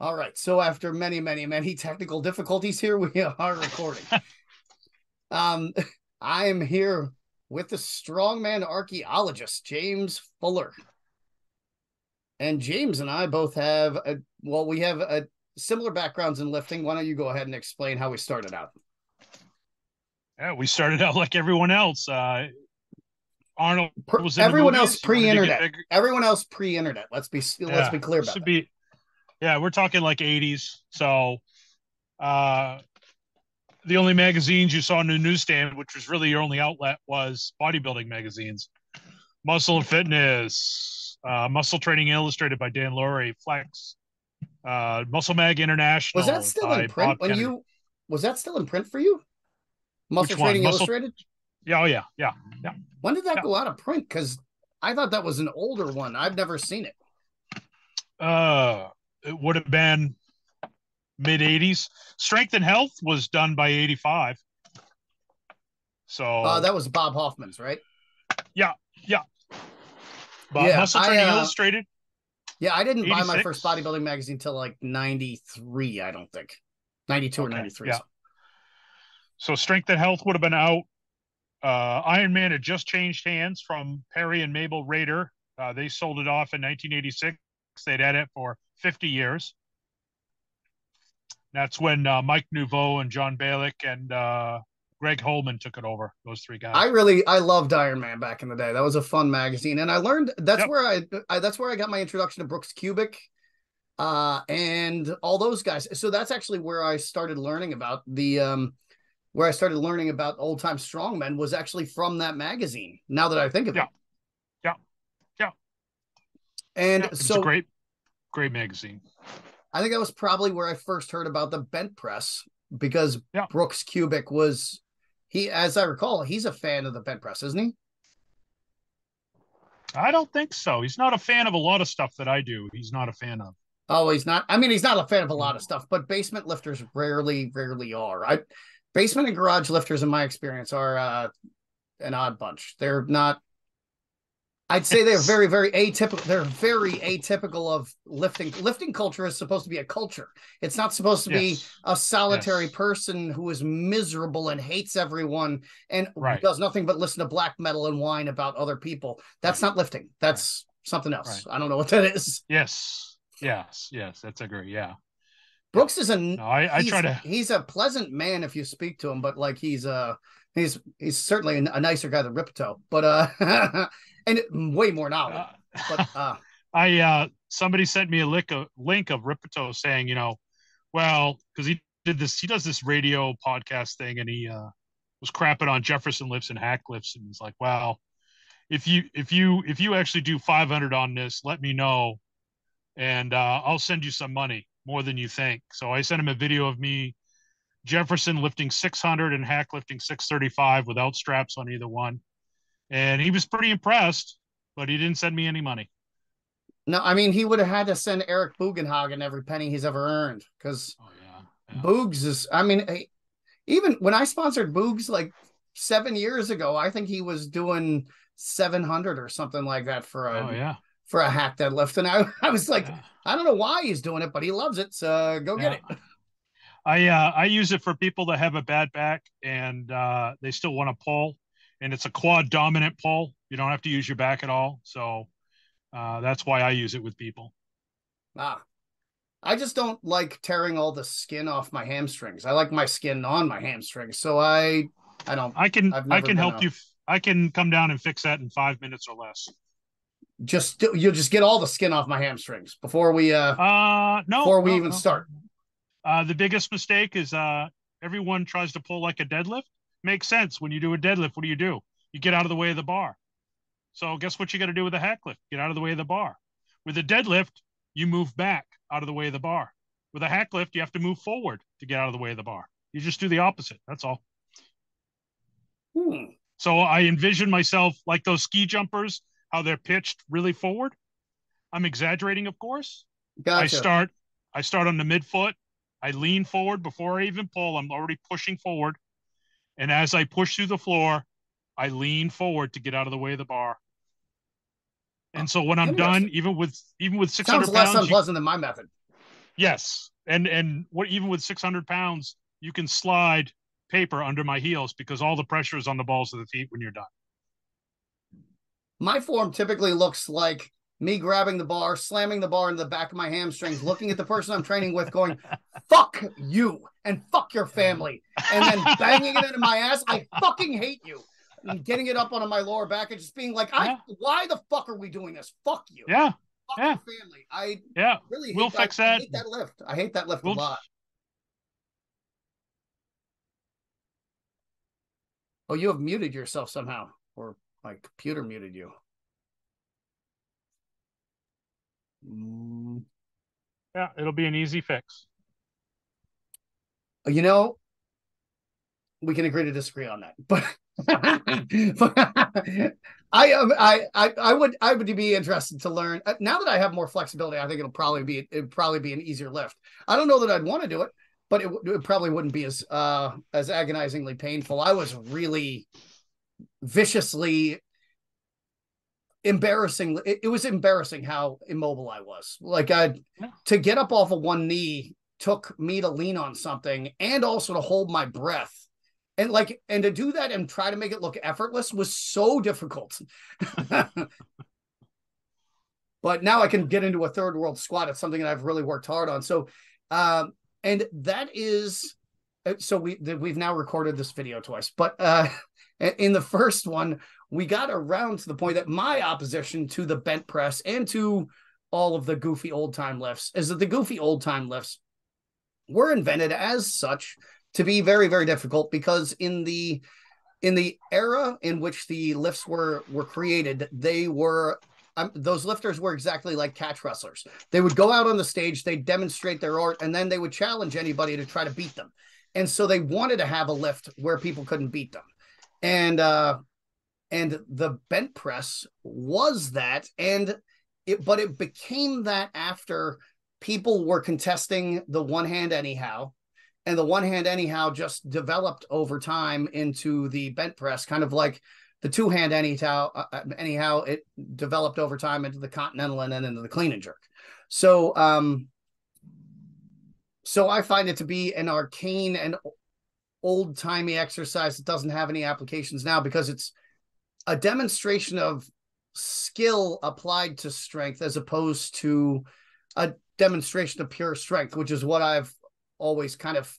All right. So after many, many, many technical difficulties here, we are recording. Um, I am here with the strongman archaeologist, James Fuller. And James and I both have we have a similar backgrounds in lifting. Why don't you go ahead and explain how we started out? Yeah, we started out like everyone else. Arnold was in the Everyone else movies. You wanted to get pre-internet. bigger. Everyone else pre-internet. Let's be Yeah, clear this about would that. be. Yeah, we're talking like '80s. So, uh, the only magazines you saw in the newsstand, which was really your only outlet, was bodybuilding magazines, Muscle and Fitness, Muscle Training Illustrated by Dan Laurie, Flex, Muscle Mag Was that International still in by print Bob when Kennedy. you was that still in print for you? Muscle Which one? Training Muscle. Illustrated? Yeah, oh yeah, yeah, yeah, When did that yeah. go out of print? Because I thought that was an older one. I've never seen it. It would have been mid '80s. Strength and Health was done by '85. So That was Bob Hoffman's, right? yeah, yeah. But Yeah, Muscle Training Illustrated, I didn't buy my first 86. bodybuilding magazine till like 93, I don't think. 92 or Okay, 93. yeah. So Strength and Health would have been out. Iron Man had just changed hands from Perry and Mabel Rader. They sold it off in 1986. They'd had it for 50 years. That's when Mike Nouveau and John Balick and Greg Holman took it over. Those three guys. I loved Iron Man back in the day. That was a fun magazine, and I learned Yep. that's where I got my introduction to Brooks Cubic, and all those guys. So that's actually where I started learning about old time strongmen was actually from that magazine. Now that I think of it, Yeah. Yeah. Yeah. and Yeah. It was a so great, great magazine. I think that was probably where I first heard about the bent press because Yeah. Brooks Cubic was as I recall, he's a fan of the bent press, isn't he? I don't think so. He's not a fan of a lot of stuff that I do. He's not a fan of. Oh, he's not. I mean, he's not a fan of a lot of No. stuff, but basement lifters rarely are. Basement and garage lifters, in my experience, are an odd bunch. They're not. I'd say they're very atypical. They're very atypical of lifting. Lifting culture is supposed to be a culture. It's not supposed to be Yes. a solitary Yes. person who is miserable and hates everyone and Right. does nothing but listen to black metal and whine about other people. That's Right. not lifting. Right. That's something else. Right. I don't know what that is. Yes. Yes. Yes. That's a great. Yeah. Yeah. Brooks is a No, I try to. he's a pleasant man if you speak to him, but like he's certainly a nicer guy than Ripto, but and way more knowledge. Uh, But somebody sent me a link of Ripito saying, well, because he does this radio podcast thing, and he was crapping on Jefferson lifts and hack lifts, and he's like, well, if you actually do 500 on this, let me know, and I'll send you some money, more than you think. So I sent him a video of me Jefferson lifting 600 and hack lifting 635 without straps on either one, and he was pretty impressed, but he didn't send me any money. no, I mean he would have had to send Eric Bugenhagen every penny he's ever earned because Oh yeah. Boogs is. I mean, even when I sponsored Boogs like 7 years ago, I think he was doing 700 or something like that Oh yeah. for a hack deadlift, and I was like, Yeah. I don't know why he's doing it, but he loves it, so go get Yeah. it. I use it for people that have a bad back and they still want to pull, and it's a quad dominant pull. You don't have to use your back at all, so that's why I use it with people. Ah, I just don't like tearing all the skin off my hamstrings. I like my skin on my hamstrings, so I don't. I've I never can been help you. I can come down and fix that in 5 minutes or less. you'll just get all the skin off my hamstrings No, before we no, even no. start. The biggest mistake is everyone tries to pull like a deadlift. Makes sense. When you do a deadlift, what do? You get out of the way of the bar. So guess what you got to do with a hack lift? Get out of the way of the bar. With a deadlift, you move back out of the way of the bar. With a hack lift, you have to move forward to get out of the way of the bar. You just do the opposite. That's all. Hmm. So I envision myself like those ski jumpers, how they're pitched really forward. I'm exaggerating, of course. I Gotcha. start I start on the midfoot. I lean forward before I even pull. I'm already pushing forward. And as I push through the floor, I lean forward to get out of the way of the bar. Oh, And so when I'm done, interesting. even with Sounds 600 less pounds, unpleasant than my method. Yes. And what, even with 600 pounds, you can slide paper under my heels because all the pressure is on the balls of the feet when you're done. My form typically looks like me grabbing the bar, slamming the bar into the back of my hamstrings, looking at the person I'm training with, going, fuck you and fuck your family, and then banging it into my ass. I fucking hate you. And getting it up onto my lower back and just being like, why the fuck are we doing this? Fuck you. Yeah. Fuck your family. I really we'll fix that. I hate that lift. I hate that lift a lot. Oh, you have muted yourself somehow, or my computer muted you. Yeah, it'll be an easy fix. You know, we can agree to disagree on that, but I would be interested to learn now that I have more flexibility. I think it'd probably be an easier lift. I don't know that I'd want to do it, but it probably wouldn't be as agonizingly painful. I was really viciously embarrassing. It was embarrassing how immobile I was. Like to get up off of one knee took me to lean on something and also to hold my breath. And to do that and try to make it look effortless was so difficult. But now I can get into a third world squat. It's something that I've really worked hard on. So, and that is, so we've now recorded this video twice, but in the first one, we got around to the point that my opposition to the bent press and to all of the goofy old time lifts is that the goofy old time lifts were invented as such to be very, very difficult, because in the era in which the lifts were created, they were those lifters were exactly like catch wrestlers. They would go out on the stage, they'd demonstrate their art, and then they would challenge anybody to try to beat them. And so they wanted to have a lift where people couldn't beat them. And the bent press was that, but it became that after people were contesting the one hand anyhow. And the one hand anyhow just developed over time into the bent press, kind of like the two hand anyhow. It developed over time into the continental and then into the clean and jerk. So, so I find it to be an arcane and old timey exercise that doesn't have any applications now, because it's a demonstration of skill applied to strength as opposed to a demonstration of pure strength, which is what I've always kind of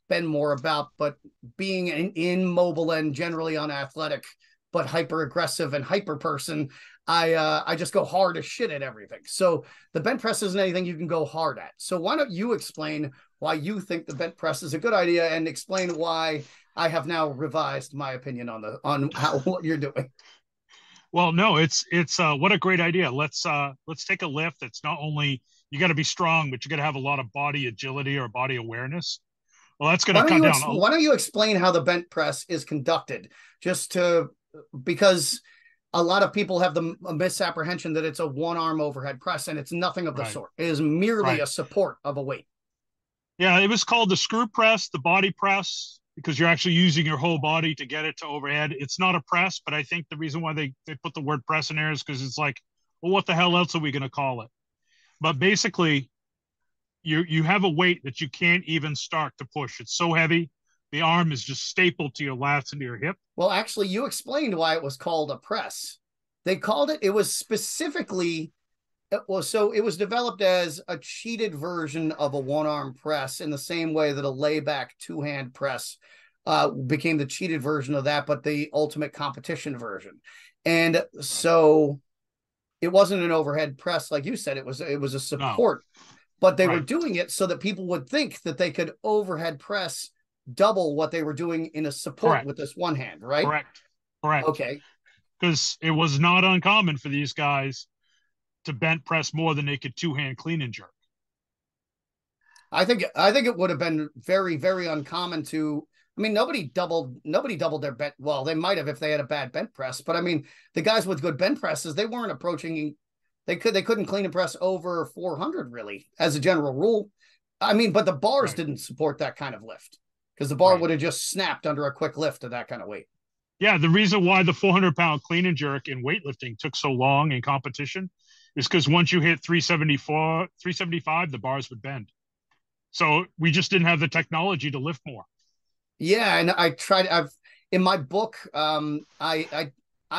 been more about. But being an immobile and generally unathletic but hyper aggressive and hyper person, I just go hard as shit at everything. So the bent press isn't anything you can go hard at. So why don't you explain why you think the bent press is a good idea, and explain why I have now revised my opinion on what you're doing. Well, no, it's what a great idea. Let's take a lift that's not only, you got to be strong, but you got to have a lot of body agility or body awareness. Well, that's going to cut down. Why don't you explain how the bent press is conducted? Because a lot of people have the misapprehension that it's a one arm overhead press, and it's nothing of the sort. It is merely a support of a weight. Yeah, it was called the screw press, the body press, because you're actually using your whole body to get it to overhead. It's not a press, but I think the reason why they put the word press in there is because it's like, well, what the hell else are we going to call it? But basically, you have a weight that you can't even start to push. It's so heavy. The arm is just stapled to your lats and to your hip. Well, actually, you explained why it was called a press. They called it was specifically, it was developed as a cheated version of a one-arm press, in the same way that a layback two-hand press became the cheated version of that, but the ultimate competition version. And so it wasn't an overhead press, like you said. It was a support, but they were doing it so that people would think that they could overhead press double what they were doing in a support with this one hand, right? Correct. Okay. Because it was not uncommon for these guys to bent press more than they could two-hand clean and jerk. I think it would have been very, very uncommon to. I mean, nobody doubled their bent. Well, they might have if they had a bad bent press, but I mean, the guys with good bent presses, they weren't approaching. They couldn't clean and press over 400 really, as a general rule. I mean, but the bars didn't support that kind of lift, because the bar would have just snapped under a quick lift of that kind of weight. Yeah, the reason why the 400-pound clean and jerk in weightlifting took so long in competition is because once you hit 375, the bars would bend. So we just didn't have the technology to lift more. Yeah, and I've in my book, I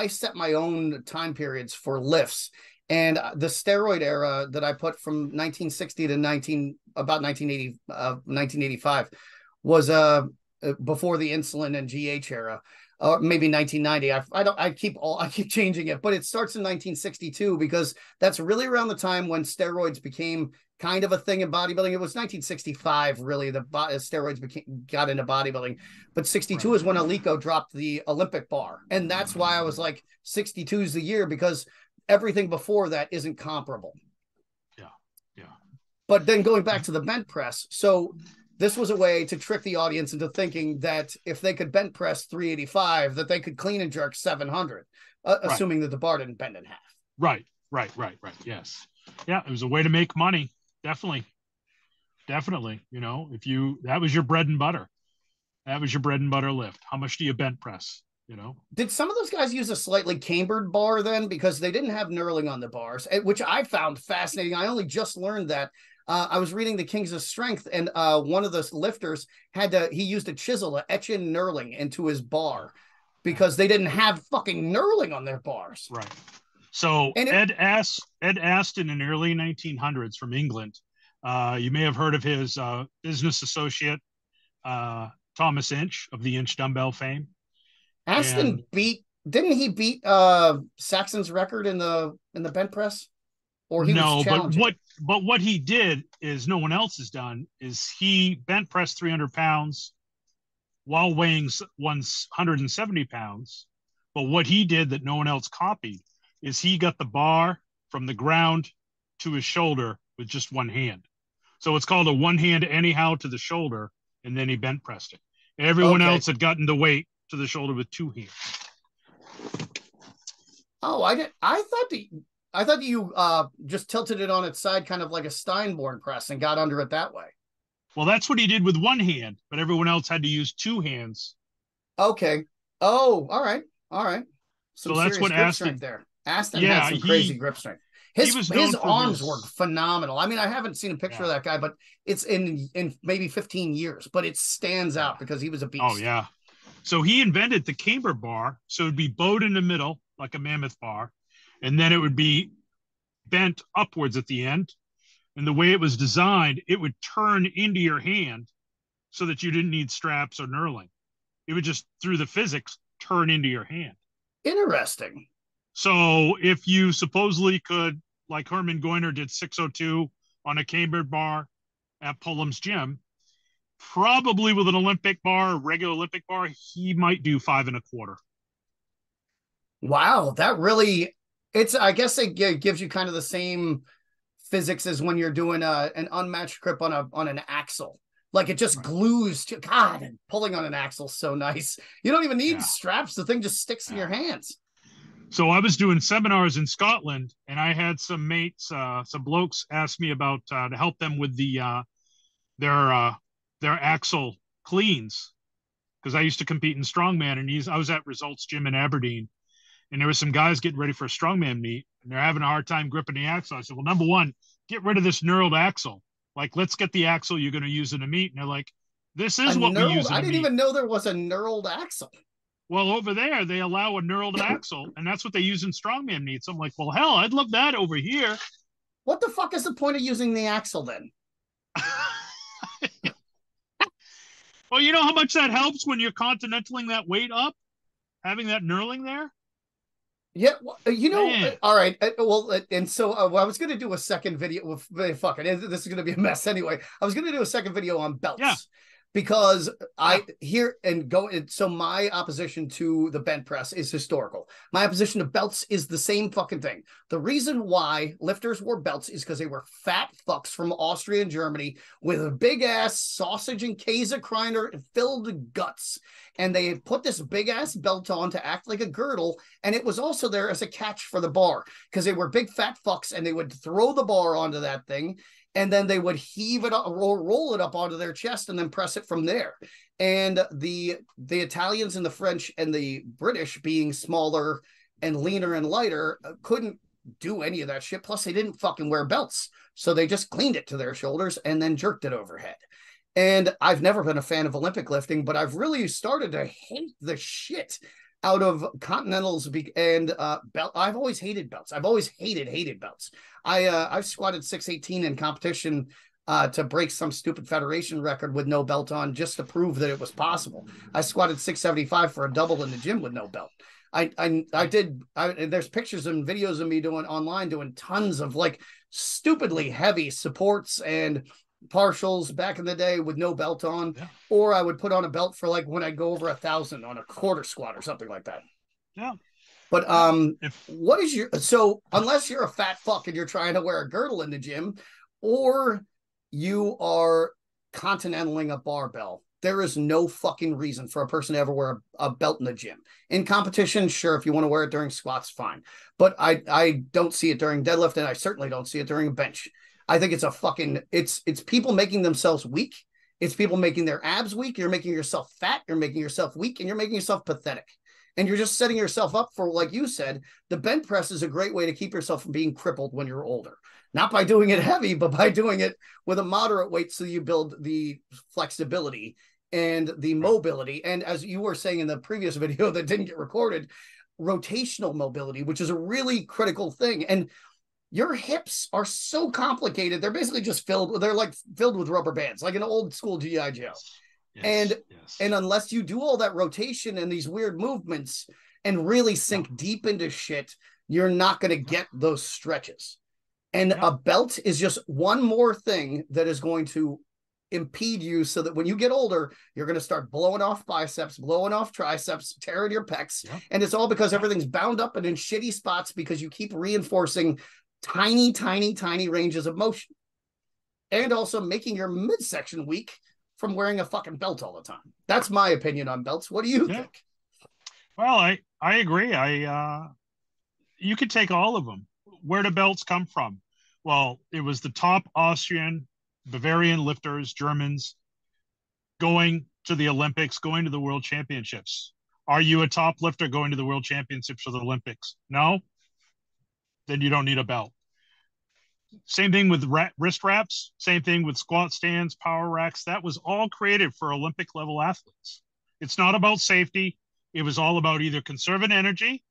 set my own time periods for lifts, and the steroid era that I put from 1960 to 1985 was before the insulin and GH era, or maybe 1990. I keep changing it, but it starts in 1962 because that's really around the time when steroids became kind of a thing in bodybuilding. It was 1965, really, the steroids got into bodybuilding. But 62 right. is when Alico dropped the Olympic bar. And that's why I was like, 62 is the year, because everything before that isn't comparable. Yeah, yeah. But then going back to the bench press, so this was a way to trick the audience into thinking that if they could bench press 385, that they could clean and jerk 700, right. Assuming that the bar didn't bend in half. Right. Yes. Yeah, it was a way to make money. Definitely. You know, that was your bread and butter. That was your bread and butter lift. How much do you bench press? You know, did some of those guys use a slightly cambered bar then, because they didn't have knurling on the bars, which I found fascinating. I only just learned that. I was reading the Kings of Strength, and one of the lifters he used a chisel to etch in knurling into his bar because they didn't have fucking knurling on their bars. Right. So Ed Aston in the early 1900s from England. You may have heard of his business associate, Thomas Inch of the Inch dumbbell fame. Aston didn't he beat Saxon's record in the bench press? Or he was challenging. But what he did is no one else has done is he bench pressed 300 pounds while weighing 170 pounds. But what he did that no one else copied is he got the bar from the ground to his shoulder with just one hand. So it's called a one hand anyhow to the shoulder, and then he bench pressed it. Everyone else had gotten the weight to the shoulder with two hands. Oh, I thought you just tilted it on its side, kind of like a Steinborn press, and got under it that way. Well, that's what he did with one hand, but everyone else had to use two hands. Okay. Oh, all right. So that's what Aston there. Aston had some crazy grip strength. His arms were phenomenal. I mean, I haven't seen a picture of that guy, but it's in maybe 15 years, but it stands out because he was a beast. Oh, yeah. So he invented the camber bar. So it'd be bowed in the middle like a mammoth bar, and then it would be bent upwards at the end. And the way it was designed, it would turn into your hand so that you didn't need straps or knurling. It would just, through the physics, turn into your hand. Interesting. So if you supposedly could, like Herman Goiner did 602 on a cambered bar at Pullum's gym, probably with an Olympic bar, a regular Olympic bar, he might do 5 1/4. Wow, that really, I guess it gives you kind of the same physics as when you're doing an unmatched grip on an axle. Like it just glues to, God, and pulling on an axle so nice. You don't even need straps. The thing just sticks in your hands. So I was doing seminars in Scotland, and I had some mates, some blokes ask me about to help them with their axle cleans, because I used to compete in strongman, and I was at Results Gym in Aberdeen, and there were some guys getting ready for a strongman meet, and they're having a hard time gripping the axle. I said, well, number one, get rid of this knurled axle. Like, let's get the axle you're going to use in a meet. And they're like, this is what we use in a meet. I didn't even know there was a knurled axle. Well, over there, they allow a knurled axle, and that's what they use in strongman meets. I'm like, well, hell, I'd love that over here. What the fuck is the point of using the axle then? Well, you know how much that helps when you're continentaling that weight up, having that knurling there? Yeah, well, all right. Well, and so I was going to do a second video. Fuck it, this is going to be a mess anyway. I was going to do a second video on belts because so my opposition to the bench press is historical. My opposition to belts is the same fucking thing. The reason why lifters wore belts is because they were fat fucks from Austria and Germany with a big ass sausage and Käsekreiner filled guts. And they had put this big ass belt on to act like a girdle. And it was also there as a catch for the bar because they were big fat fucks, and they would throw the bar onto that thing. And then they would heave it up, roll it up onto their chest, and then press it from there. And the Italians and the French and the British, being smaller and leaner and lighter, couldn't do any of that shit. Plus, they didn't fucking wear belts. So they just cleaned it to their shoulders and then jerked it overhead. And I've never been a fan of Olympic lifting, but I've really started to hate the shit out of continentals and belt. I've always hated belts. I've always hated belts. I've squatted 618 in competition to break some stupid federation record with no belt on, just to prove that it was possible. I squatted 675 for a double in the gym with no belt. There's pictures and videos of me doing online, doing tons of like stupidly heavy supports and partials back in the day with no belt on, or I would put on a belt for like when I go over 1,000 on a quarter squat or something like that. Yeah. But what is unless you're a fat fuck and you're trying to wear a girdle in the gym, or you are continentaling a barbell, there is no fucking reason for a person to ever wear a belt in the gym. In competition, sure, if you want to wear it during squats, fine. But I don't see it during deadlift, and I certainly don't see it during a bench. I think it's people making themselves weak. It's people making their abs weak. You're making yourself fat. You're making yourself weak, and you're making yourself pathetic. And you're just setting yourself up for, like you said, the bench press is a great way to keep yourself from being crippled when you're older. Not by doing it heavy, but by doing it with a moderate weight, so you build the flexibility and the mobility. And as you were saying in the previous video that didn't get recorded, rotational mobility, which is a really critical thing. And your hips are so complicated. They're basically just filled with rubber bands, like an old school G.I. Joe. And unless you do all that rotation and these weird movements and really sink deep into shit, you're not going to get those stretches. And a belt is just one more thing that is going to impede you, so that when you get older, you're going to start blowing off biceps, blowing off triceps, tearing your pecs. And it's all because everything's bound up and in shitty spots because you keep reinforcing tiny ranges of motion, and also making your midsection weak from wearing a fucking belt all the time. That's my opinion on belts. What do you think? Well, I agree. You could take all of them. Where do belts come from? Well, it was the top Austrian, Bavarian lifters, Germans, going to the Olympics, going to the World Championships. Are you a top lifter going to the World Championships or the Olympics? No? Then you don't need a belt. Same thing with wrist wraps. Same thing with squat stands, power racks. That was all created for Olympic level athletes. It's not about safety. It was all about either conserving energy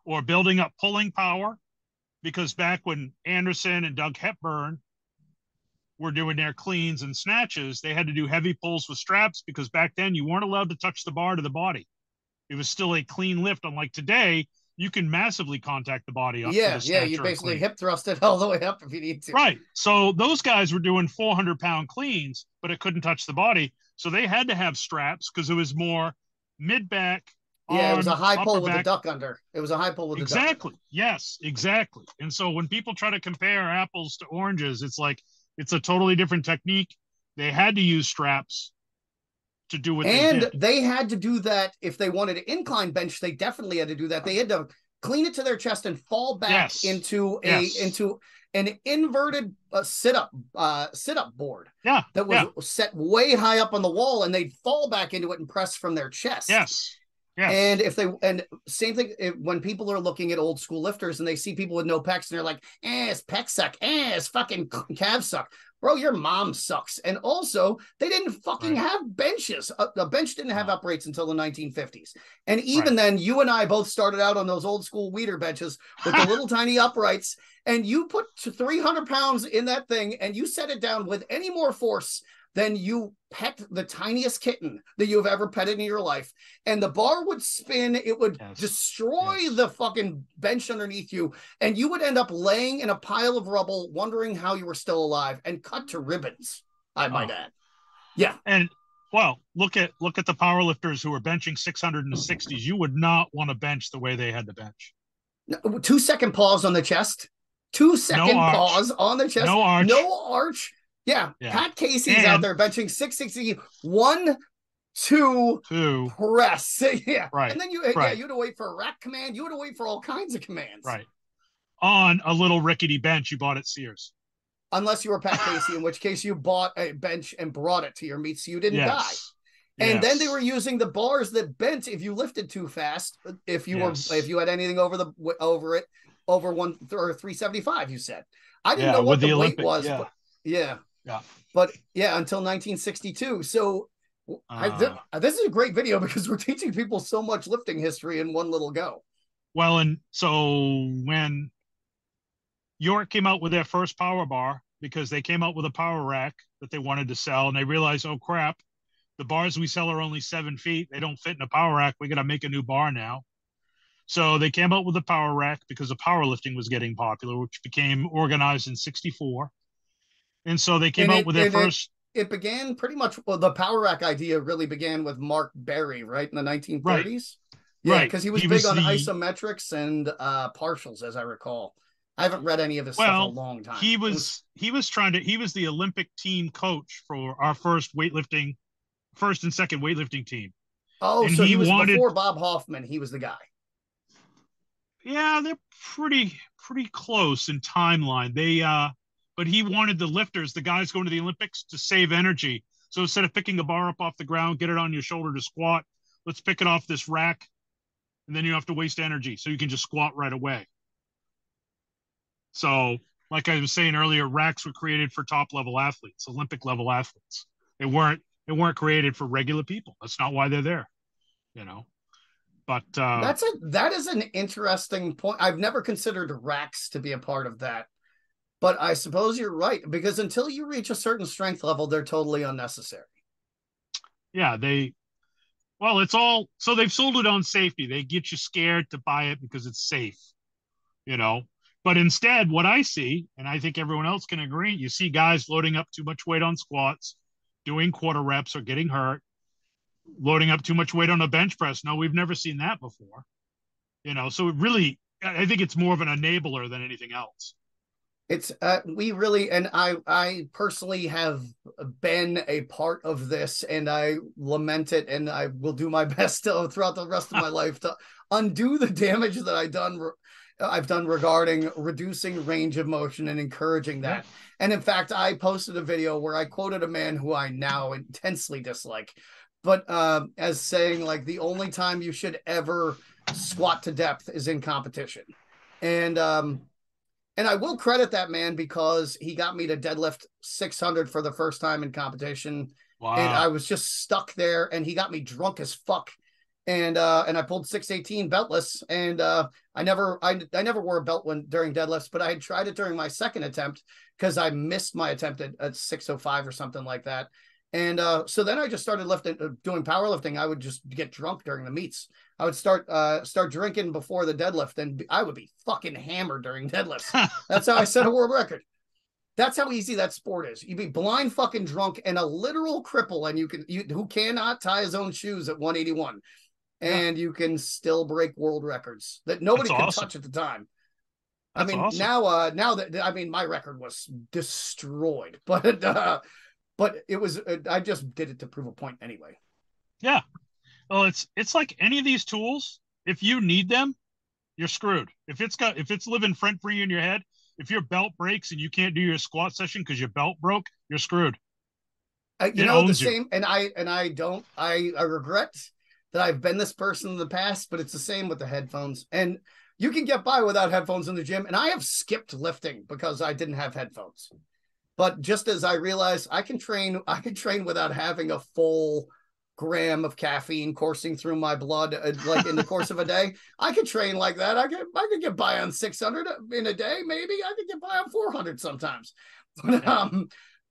or building up pulling power. Because back when Anderson and Doug Hepburn were doing their cleans and snatches, they had to do heavy pulls with straps, because back then you weren't allowed to touch the bar to the body. It was still a clean lift. Unlike today, you can massively contact the body. You basically hip thrust it all the way up if you need to. Right. So those guys were doing 400-pound cleans, but it couldn't touch the body. So they had to have straps, because it was more mid-back. It was a high pull with a duck under. It was a high pull with a duck under. Exactly. Yes, exactly. And so when people try to compare apples to oranges, it's like, it's a totally different technique. They had to use straps to do what they did. And they had to do that if they wanted to incline bench. They definitely had to do that. They had to clean it to their chest and fall back into an inverted sit-up board. That was set way high up on the wall, and they'd fall back into it and press from their chest. Yes. And same thing when people are looking at old school lifters and they see people with no pecs and they're like, his pecs suck, his fucking calves suck. Bro, your mom sucks. And also, they didn't fucking have benches. A bench didn't have uprights until the 1950s. And even then, you and I both started out on those old school Weider benches with the little tiny uprights. And you put 300 pounds in that thing and you set it down with any more force than you pet the tiniest kitten that you've ever petted in your life. And the bar would spin. It would destroy the fucking bench underneath you. And you would end up laying in a pile of rubble, wondering how you were still alive, and cut to ribbons, I might add. Yeah. And, well, look at the power lifters who are benching 600 in the 60s. You would not want to bench the way they had to bench. 2 second pause on the chest. 2 second pause on the chest. No arch. No arch. Yeah. Pat Casey's out there benching 660, 1, 2 press. Right. And then you had to wait for a rack command. You had to wait for all kinds of commands. Right. On a little rickety bench you bought at Sears. Unless you were Pat Casey, in which case you bought a bench and brought it to your meet so you didn't die. And then they were using the bars that bent if you lifted too fast. If you had anything over it, over 375. You said. I didn't Yeah, know with what the the weight Olympic. was, Yeah, but yeah, yeah. until 1962. So Uh, this is a great video because we're teaching people so much lifting history in one little go. well, and so when York came out with their first power bar, because they came out with a power rack that they wanted to sell, and they realized, oh crap, the bars we sell are only 7 feet. They don't fit in a power rack. We got to make a new bar now. So they came out with a power rack because the powerlifting was getting popular, which became organized in '64. And so they came And out with their it first. it began pretty much. Well, the power rack idea really began with Mark Berry, right, in the Right, 1930s. Yeah, right. because he was He big was on the isometrics and partials, as I recall. I haven't read any of his stuff in a well, long time. he was the Olympic team coach for our first and second weightlifting team. Oh, And so he he was wanted, before Bob Hoffman. He was the guy. yeah, they're pretty close in timeline. But he wanted the lifters, the guys going to the Olympics, to save energy. So instead of picking a bar up off the ground, get it on your shoulder to squat, let's pick it off this rack, and then you don't have to waste energy, so you can just squat right away. So, like I was saying earlier, racks were created for top level athletes, Olympic level athletes. They weren't created for regular people. That's not why they're there, you know. But That is an interesting point. I've never considered racks to be a part of that. But I suppose you're right, because until you reach a certain strength level, they're totally unnecessary. yeah, it's all, so they've sold it on safety. They get you scared to buy it because it's safe, you know. But instead, what I see, and I think everyone else can agree, you see guys loading up too much weight on squats, doing quarter reps or getting hurt, loading up too much weight on a bench press. No, we've never seen that before, you know. So it really, I think it's more of an enabler than anything else. It's we really, and I personally have been a part of this, and I lament it, and I will do my best throughout the rest of my life to undo the damage that I've done regarding reducing range of motion and encouraging Yeah. that. And in fact, I posted a video where I quoted a man who I now intensely dislike, but as saying, like, the only time you should ever squat to depth is in competition. And I will credit that man because he got me to deadlift 600 for the first time in competition. And I Wow. was just stuck there, and he got me drunk as fuck. And I pulled 618 beltless, and I never wore a belt during deadlifts, but I had tried it during my second attempt because I missed my attempt at 605 or something like that. And so then I just started doing powerlifting. I would just get drunk during the meets. I would start drinking before the deadlift, and I would be fucking hammered during deadlifts. That's how I set a world record. That's how easy that sport is. You'd be blind fucking drunk and a literal cripple, and who cannot tie his own shoes at 181, Yeah. and you can still break world records that nobody That's could awesome. touch at the time. I That's mean, awesome. now that I mean, my record was destroyed, but it was I just did it to prove a point anyway. Yeah. Well, it's like any of these tools. If you need them, you're screwed. If it's living rent free in your head, if your belt breaks and you can't do your squat session because your belt broke, you're screwed. It The owns you. same, and I regret that I've been this person in the past, but it's the same with the headphones. And you can get by without headphones in the gym, and I have skipped lifting because I didn't have headphones. But just as I realized I can train without having a full gram of caffeine coursing through my blood, like in the course of a day, I could train like that. I could get by on 600 in a day. Maybe I could get by on 400 sometimes. But, Yeah.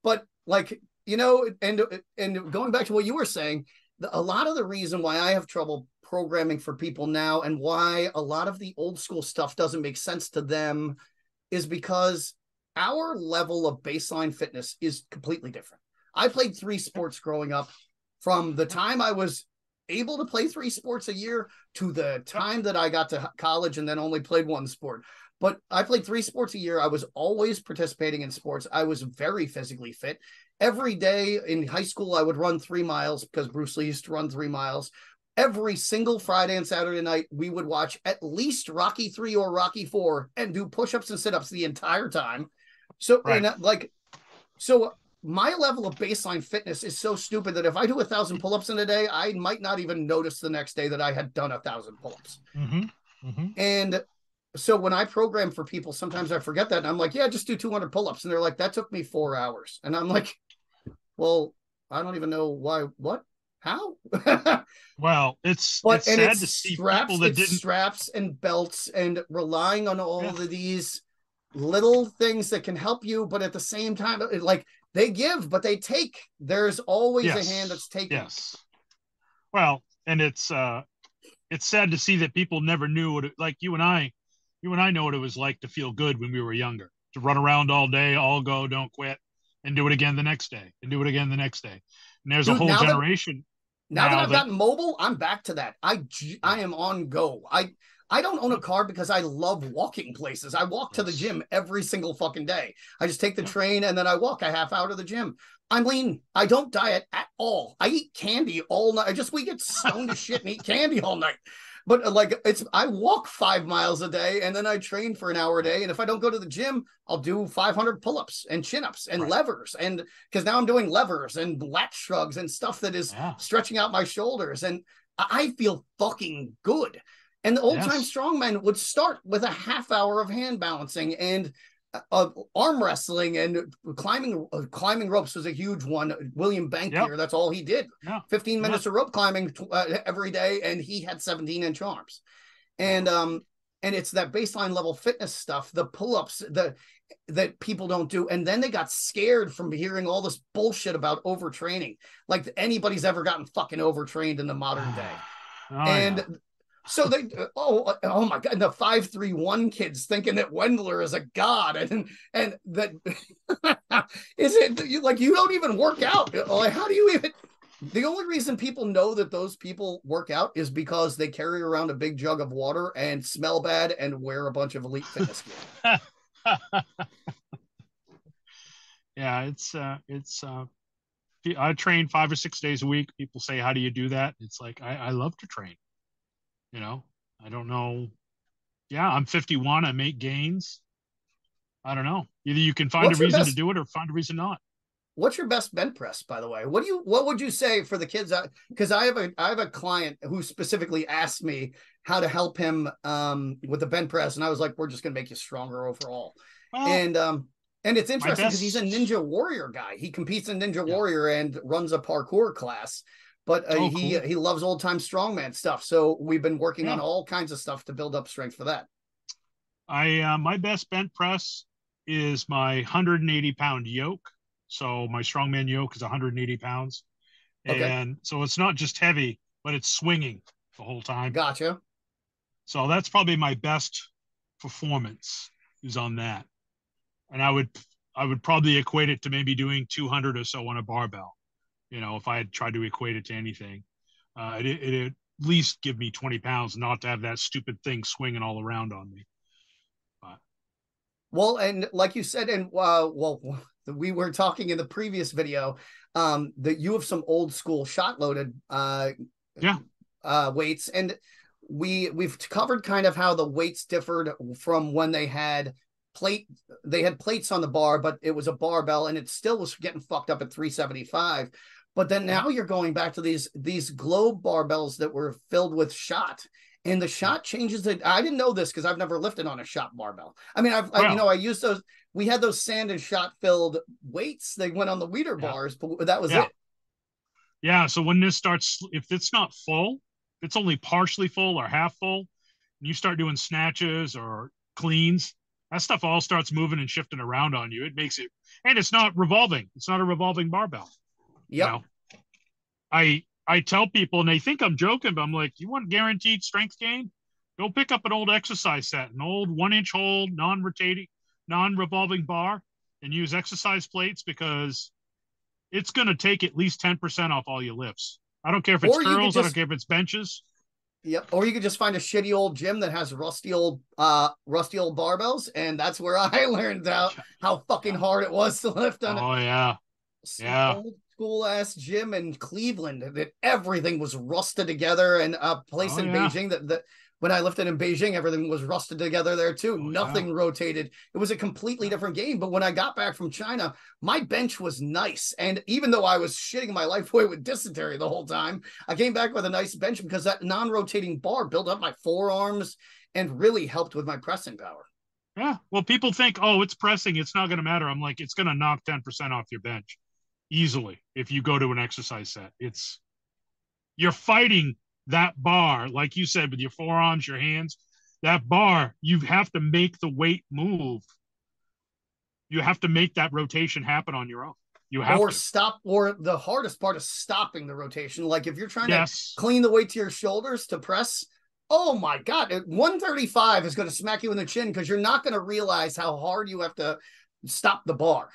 but like, and going back to what you were saying, a lot of the reason why I have trouble programming for people now, and why a lot of the old school stuff doesn't make sense to them, is because our level of baseline fitness is completely different. I played 3 sports growing up. From the time I was able to play 3 sports a year to the time that I got to college and then only played 1 sport. But I played 3 sports a year. I was always participating in sports. I was very physically fit. Every day in high school, I would run 3 miles because Bruce Lee used to run 3 miles. Every single Friday and Saturday night, we would watch at least Rocky 3 or Rocky 4 and do push-ups and sit-ups the entire time. So, Right. so my level of baseline fitness is so stupid that if I do 1,000 pull-ups in a day, I might not even notice the next day that I had done 1,000 pull-ups. Mm-hmm. Mm-hmm. And so when I program for people, sometimes I forget that. And I'm like, yeah, just do 200 pull-ups. And they're like, that took me 4 hours. And I'm like, well, I don't even know why, what, how? Well, But it's and sad to see people that it's didn't. straps and belts and relying on all Yeah. of these little things that can help you, but at the same time, like they give, but they take. There's always a hand Yes. that's taking. Yes. Well, and it's sad to see that people never knew what it, like you and I know what it was like to feel good when we were younger, to run around all day, all go, don't quit, and do it again the next day, and do it again the next day. And there's a Dude, whole generation now that now I've that gotten mobile, I'm back to that. I yeah, am on go. I don't own a yep, car because I love walking places. I walk to the yes, gym every single fucking day. I just take the yep. train and then I walk a half hour to the gym. I'm lean. I don't diet at all. I eat candy all night. We get stoned as shit and eat candy all night. But like I walk 5 miles a day and then I train for an hour a day. And if I don't go to the gym, I'll do 500 pull-ups and chin-ups and Right. levers. And because now I'm doing levers and lat shrugs and stuff that is Yeah. stretching out my shoulders. And I feel fucking good. And the old time Yes. strongmen would start with a half hour of hand balancing and arm wrestling and climbing ropes was a huge one. William Yep. Bankier, that's all he did. Yeah. 15 Yeah. minutes of rope climbing every day, and he had 17-inch arms. And it's that baseline level fitness stuff, the pull-ups, that people don't do. And then they got scared from hearing all this bullshit about overtraining. Like anybody's ever gotten fucking overtrained in the modern day. Oh yeah. And so they, oh my god, the 531 kids thinking that Wendler is a god, and that is it like you don't even work out. Like, how do you even? The only reason people know that those people work out is because they carry around a big jug of water and smell bad and wear a bunch of elite fitness gear. Yeah, I train 5 or 6 days a week. People say, how do you do that? It's like I love to train. You know, I don't know. Yeah, I'm 51. I make gains. I don't know. Either you can find a What's your reason to best? do it or find a reason not. What's your best bench press, by the way? What would you say for the kids? Because I have a client who specifically asked me how to help him with the bench press, and I was like, we're just gonna make you stronger overall. Well, And it's my interesting because he's a best. Ninja Warrior guy. He competes in Ninja Yeah. Warrior and runs a parkour class, but Oh, he cool. he loves old time strongman stuff. So we've been working on Yeah. all kinds of stuff to build up strength for that. My best bench press is my 180 pound yoke. So my strongman yoke is 180 pounds, Okay, and so it's not just heavy, but it's swinging the whole time. gotcha. So that's probably my best performance is on that. And I would probably equate it to maybe doing 200 or so on a barbell. You know, if I had tried to equate it to anything, it at least give me 20 pounds not to have that stupid thing swinging all around on me. But Well, and like you said, and well, we were talking in the previous video that you have some old school shot loaded yeah, weights, and we've covered kind of how the weights differed from when plate they had plates on the bar, but it was a barbell, and it still was getting fucked up at 375. But then yeah, now you're going back to these globe barbells that were filled with shot, and the yeah. shot changes it. I didn't know this because I've never lifted on a shot barbell. I mean, Well, I used those. We had those sand and shot filled weights. They went on the weeder yeah, bars, but that was yeah, it. yeah. So when this starts, if it's not full, if it's only partially full or half full, and you start doing snatches or cleans, that stuff all starts moving and shifting around on you. It makes it, and it's not revolving. It's not a revolving barbell. You Yep. know, I tell people, and they think I'm joking, but I'm like, you want guaranteed strength gain? Go pick up an old exercise set, an old 1 inch hole, non-rotating, non-revolving bar, and use exercise plates because it's going to take at least 10% off all your lifts. I don't care if it's Or you could curls. I don't just care if it's benches. Yep. Or you could just find a shitty old gym that has rusty old barbells, and that's where I learned how fucking Yeah. hard it was to lift on Oh yeah. some Yeah. old school ass gym in Cleveland that everything was rusted together, and a place Oh in yeah. Beijing that when I lifted in Beijing, everything was rusted together there too. Oh yeah. Nothing rotated. It was a completely Yeah. different game. But when I got back from China, my bench was nice. And even though I was shitting my life away with dysentery the whole time, I came back with a nice bench because that non-rotating bar built up my forearms and really helped with my pressing power. Yeah. Well, people think, oh, it's pressing. It's not going to matter. I'm like, it's going to knock 10% off your bench easily if you go to an exercise set. You're fighting that bar, like you said, with your forearms, your hands. That bar, you have to make the weight move. You have to make that rotation happen on your own. You have or to stop, or the hardest part is stopping the rotation. Like if you're trying to yes. clean the weight to your shoulders to press, oh my God, 135 is going to smack you in the chin because you're not going to realize how hard you have to stop the bar.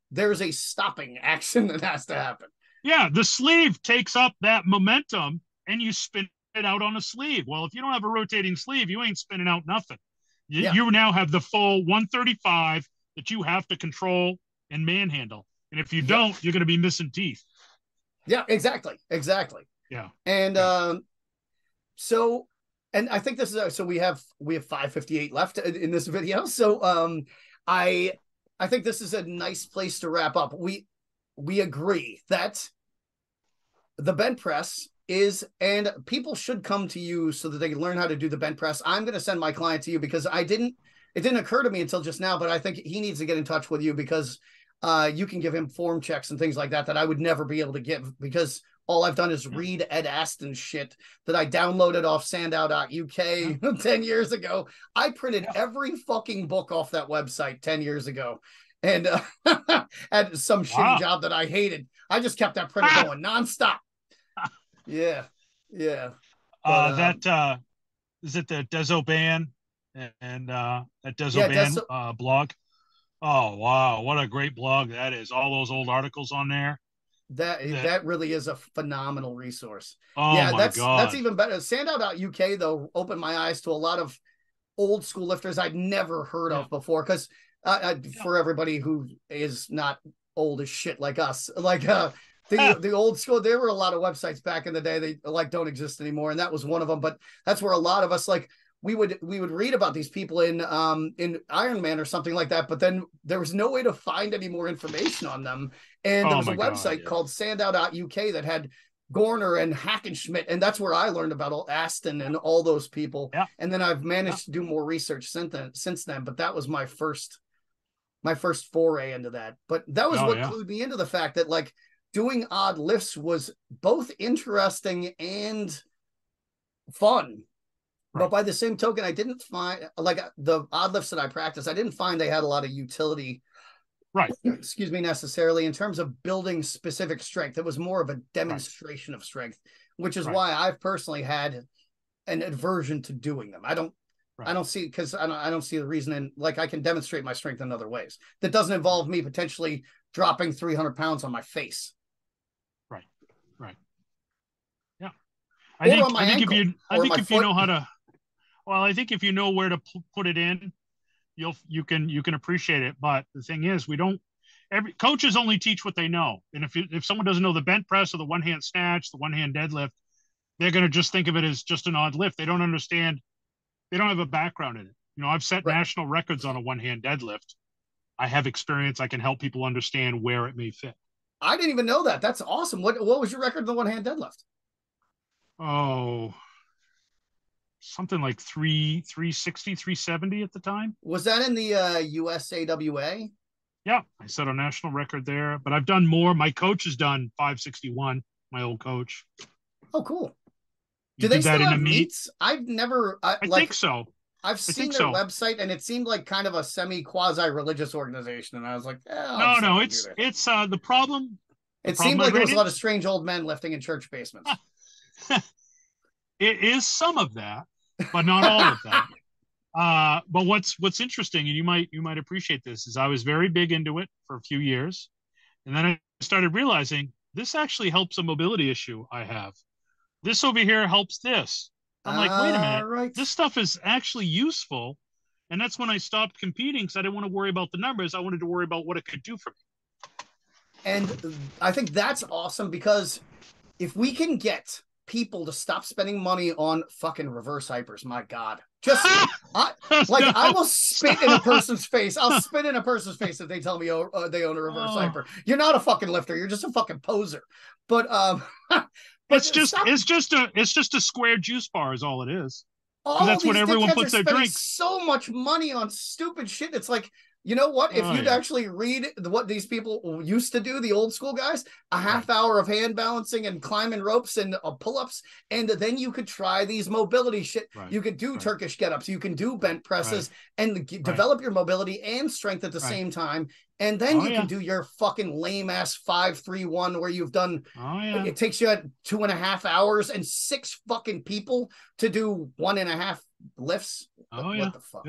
There's a stopping action that has to happen. Yeah, the sleeve takes up that momentum and you spin it out on a sleeve. Well, if you don't have a rotating sleeve, you ain't spinning out nothing. You now have the full 135 that you have to control and manhandle. And if you don't, you're going to be missing teeth. Yeah, exactly. Yeah. And so, and I think this is so we have 5:58 left in this video. So I think this is a nice place to wrap up. We agree that the bench press is, and people should come to you so that they can learn how to do the bench press. I'm going to send my client to you because it didn't occur to me until just now, but I think he needs to get in touch with you because you can give him form checks and things like that I would never be able to give because all I've done is read Ed Aston shit that I downloaded off sandow.uk 10 years ago. I printed every fucking book off that website 10 years ago and had some shitty job that I hated. I just kept that printer going nonstop. Yeah. But, that is it the Desoban and that Desoban blog? Oh wow, what a great blog that is! All those old articles on there. That really is a phenomenal resource. Oh yeah, my God. That's even better. Sandow.uk though opened my eyes to a lot of old school lifters I'd never heard of before. Because for everybody who is not old as shit like us, like the old school, there were a lot of websites back in the day they like don't exist anymore, and that was one of them. But that's where a lot of us like. We would read about these people in Iron Man or something like that, but then there was no way to find any more information on them. And there was a website called sandow.uk that had Gorner and Hackenschmidt, and that's where I learned about Aston and all those people. Yeah. And then I've managed to do more research since then, but that was my first foray into that. But that was what clued me into the fact that like doing odd lifts was both interesting and fun. But by the same token, I didn't find like the odd lifts that I practiced, I didn't find they had a lot of utility. Right. Excuse me, necessarily in terms of building specific strength. It was more of a demonstration of strength, which is why I've personally had an aversion to doing them. I don't see because I don't see the reason in like I can demonstrate my strength in other ways. That doesn't involve me potentially dropping 300 pounds on my face. Right. Yeah. I think if you know how to. Well, I think if you know where to put it in, you can appreciate it. But the thing is, coaches only teach what they know. And if someone doesn't know the bench press or the one hand snatch, the one hand deadlift, they're going to just think of it as just an odd lift. They don't understand. They don't have a background in it. You know, I've set national records on a one hand deadlift. I have experience. I can help people understand where it may fit. I didn't even know that. That's awesome. What was your record in the one hand deadlift? Oh. Something like 360, 370 at the time. Was that in the USAWA? Yeah, I set a national record there, but I've done more. My coach has done 561, my old coach. Oh, cool. Do they still have meets? I've never... I think so. I've seen their website, and it seemed like kind of a semi-quasi-religious organization, and I was like, no, it's the problem... It seemed like there was a lot of strange old men lifting in church basements. It is some of that, but not all of that. But what's interesting, and you might appreciate this, is I was very big into it for a few years, and then I started realizing this actually helps a mobility issue I have. This over here helps this. I'm like, wait a minute, this stuff is actually useful, and that's when I stopped competing because I didn't want to worry about the numbers. I wanted to worry about what it could do for me. And I think that's awesome because if we can get people to stop spending money on fucking reverse hypers. My God, I will spit in a person's face. I'll spit in a person's face if they tell me they own a reverse hyper. You're not a fucking lifter. You're just a fucking poser. But it's just a square juice bar is all it is. Because All that's what these everyone dickheads are puts their spending drinks. so much money on stupid shit. It's like, you know what? If you'd actually read what these people used to do, the old school guys, a half hour of hand balancing and climbing ropes and pull-ups, and then you could try these mobility shit. You could do Turkish get-ups, you can do bent presses, and develop your mobility and strength at the same time. And then you can do your fucking lame-ass 5-3-1 where you've done, it takes you 2.5 hours and 6 fucking people to do 1.5 lifts. What the fuck?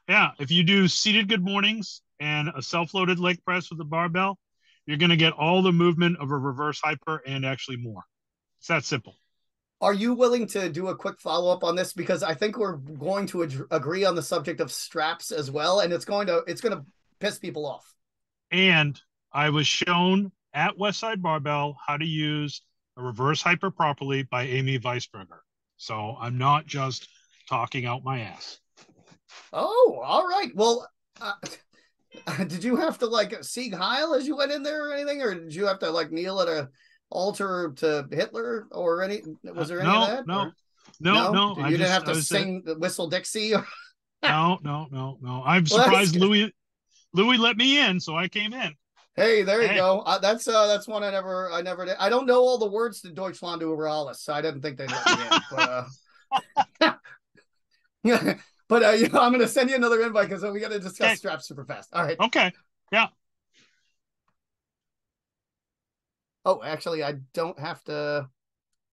Yeah, if you do seated good mornings and a self-loaded leg press with a barbell, you're going to get all the movement of a reverse hyper and actually more. It's that simple. Are you willing to do a quick follow-up on this? Because I think we're going to agree on the subject of straps as well, and it's going to piss people off. And I was shown at Westside Barbell how to use a reverse hyper properly by Amy Weisberger. So I'm not just talking out my ass. Oh, all right. Well, did you have to like Sieg Heil as you went in there or anything, or did you have to like kneel at a altar to Hitler or any? Was there any of that? No. You didn't have to sing the Whistle Dixie. No. I'm surprised Louis let me in, so I came in. Hey, there you go. That's one I never did. I don't know all the words to Deutschland über alles, so I didn't think they'd let me in. But but I'm going to send you another invite because we got to discuss straps super fast. All right. Okay. Yeah. Oh, actually, I don't have to.